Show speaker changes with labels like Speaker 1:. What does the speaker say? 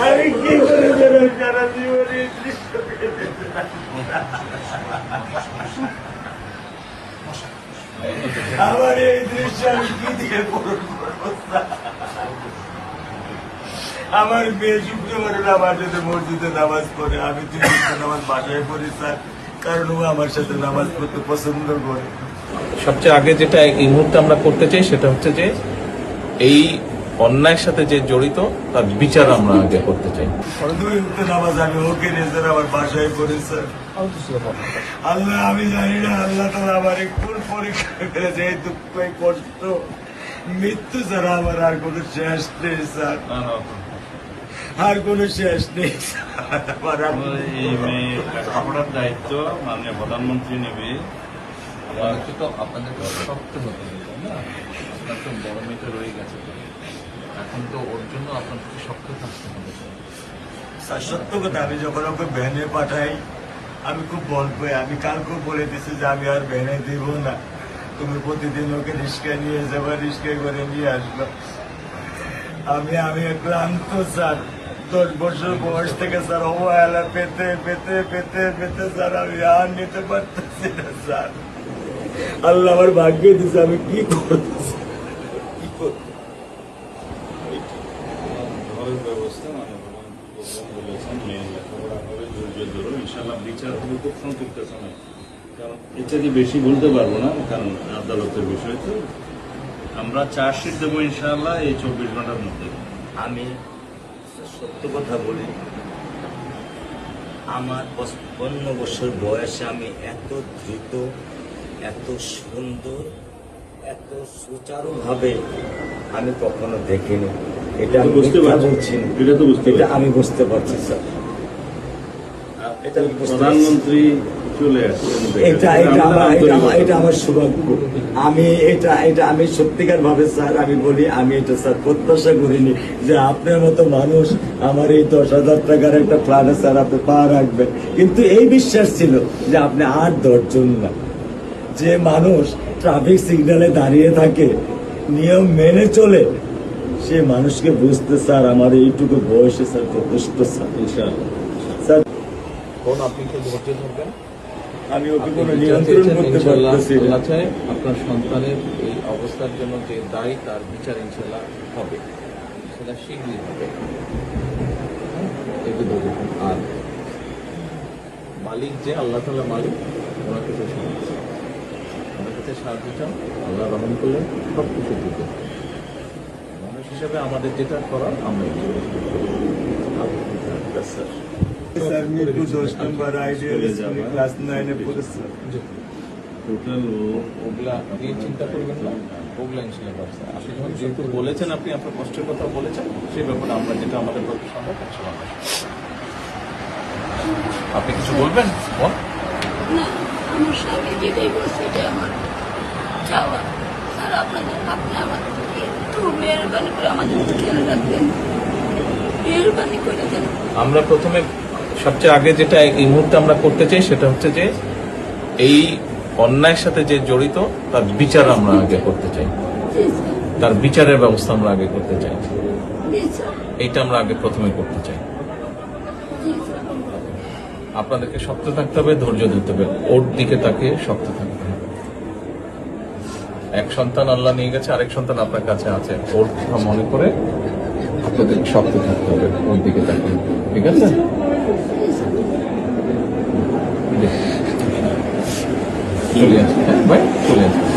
Speaker 1: আমি কি করে দেবেন সারা জীবনে আমার এই দৃশ্য আমি কি দিয়ে পূরণ করবো? আমার মেয়ে শুক্রবার আমার সাথে মসজিদে নামাজ পড়ে, আমি 3 ওয়াক্ত নামাজ বাসায় পড়ি স্যার, কারণ ও আমার সাথে নামাজ পড়তে পছন্দ করে।
Speaker 2: সবচেয়ে আগে যেটা এই মুহূর্তে আমরা করতে চাই সেটা হচ্ছে যে এই অন্যায়ের সাথে যে জড়িত তার বিচার আমরা আগে করতে চাই।
Speaker 1: 2 ওয়াক্ত নামাজ আমি ওকে নিয়ে স্যার আমার বাসায় পড়ি স্যার। আল্লাহ আমি জানি না আল্লাহ তো আমার কোন পরীক্ষা করেছে, এই দুঃখ এই কষ্ট মৃত্যু ছাড়া আমার আর কোনো শেষ নেই স্যার, আর কোনো শেষ নেই।
Speaker 3: আপনার দায়িত্ব মাননীয় প্রধানমন্ত্রী নেবে,
Speaker 2: তো আপনাদের শক্ত হতে হবে না, আপনার তো বড় মেয়েটা রয়ে গেছে, এখন তো ওর জন্য আপনাদেরকে শক্ত থাকতে হবে
Speaker 1: স্যার। সত্য কথা, আমি যখন ওকে ভ্যানে পাঠাই আমি খুব বল পাই, আমি কালকেও বলে দিচ্ছি যে আমি আর ভ্যানে দিব না, তুমি প্রতিদিন ওকে রিস্কায় নিয়ে যাবো, রিস্কায় করে নিয়ে আসবো। আমি ক্লান্ত স্যার, 10 বছর বয়স থেকে স্যার অবহেলা পেতে পেতে পেতে পেতে স্যার আমি আর নিতে পারতেছি না স্যার। আল্লাহ আমার ভাগ্যে দিচ্ছে, আমি কি করতেছি কি করতে।
Speaker 3: ঘরের ব্যবস্থা বলেছেন মেয়ে লেখাপড়া হবে, ধৈর্য ধরো, ইনশাল্লাহ বিচার হবে খুব সংক্ষিপ্ত সময়, কারণ এটা কি বেশি বলতে পারবো না, কারণ আদালতের বিষয় তো। আমরা চার্জশিট দেবো ইনশাল্লাহ এই 24 ঘন্টার মধ্যে।
Speaker 1: আমি সত্য কথা বলি, আমার 55 বছর বয়সে আমি এত দ্রুত, এত সুন্দর, এত সুচারুভাবে আমি কখনো দেখিনি। এটা আমি বুঝতে পারছি না, এটা আমি বুঝতে পারছি স্যার।
Speaker 3: প্রধানমন্ত্রী চলে আসছেন,
Speaker 1: এটা আমার সৌভাগ্য। আমি সত্যিকার ভাবে স্যার আমি বলি, আমি এটা স্যার প্রত্যাশা করিনি যে আপনার মতো মানুষ আমার এই 10,000 টাকার একটা প্ল্যানে স্যার আপনি পা রাখবেন, কিন্তু এই বিশ্বাস ছিল যে আপনি আর 10 জন না, যে মানুষ ট্রাফিক সিগন্যালে দাঁড়িয়ে থাকে, নিয়ম মেনে চলে, সে মানুষকে বুঝতে স্যার আমার এইটুকু বয়সে স্যার যথেষ্ট স্যার। ইনশাআল্লাহ স্যার,
Speaker 2: আপনি কি ধৈর্য ধরবেন,
Speaker 1: আমি ওকে কোনো নিয়ন্ত্রণ করতে পারতেছি না।
Speaker 2: আপনার সন্তানের এই অবস্থার জন্য যে দায়ী তার বিচার ইনশাল্লাহ হবে, সেটা শীঘ্রই হবে। আর মালিক যে আল্লাহ তাআলা মালিক, ওনার কাছে সাহায্য চান, আল্লাহ রহম করলেন সব কিছু দিতে। মানুষ হিসাবে আমাদের যেটা করার আমরা
Speaker 1: স্যার মিরপুর 10 নম্বর আইডিয়াল স্কুলে ক্লাস 9 এ পড়েছে।
Speaker 3: টোটাল
Speaker 2: ওগুলা দিয়ে চিন্তা করবেন না, ওগুলা ইনশাল্লাহ ব্যবস্থা। আপনি যখন যেহেতু বলেছেন, আপনি আপনার কষ্টের কথা বলেছেন, সেই ব্যাপারে আমরা যেটা আমাদের পক্ষে সম্ভব আপনি কিছু বলবেন?
Speaker 4: না, আমার স্বামী যেটাই বলছে এটাই আমার চাওয়া। স্যার আপনি আমাদের একটু মেহরবানি করে আমাদের খেয়াল রাখবেন, মেহরবানি করে দেন।
Speaker 2: আমরা প্রথমে সবচেয়ে আগে যেটা এই মুহূর্তে আমরা করতে চাই সেটা হচ্ছে যে এই অন্যায়ের সাথে যে জড়িত তার বিচার আমরা আগে করতে চাই, তার বিচারের ব্যবস্থা আমরা আগে করতে চাই, এইটা আমরা আগে প্রথমে করতে চাই। আপনাদেরকে শক্ত থাকতে হবে, ধৈর্য ধরতে হবে, ওর দিকে তাকে শক্ত থাকতে হবে। এক সন্তান আল্লাহ নিয়ে গেছে, আরেক সন্তান আপনার কাছে আছে, ওর কথা মনে করে আপনাদেরকে শক্ত থাকতে হবে, ওই দিকে তাকে। ঠিক আছে? চলে আসবে, ভাই চলে আসবে।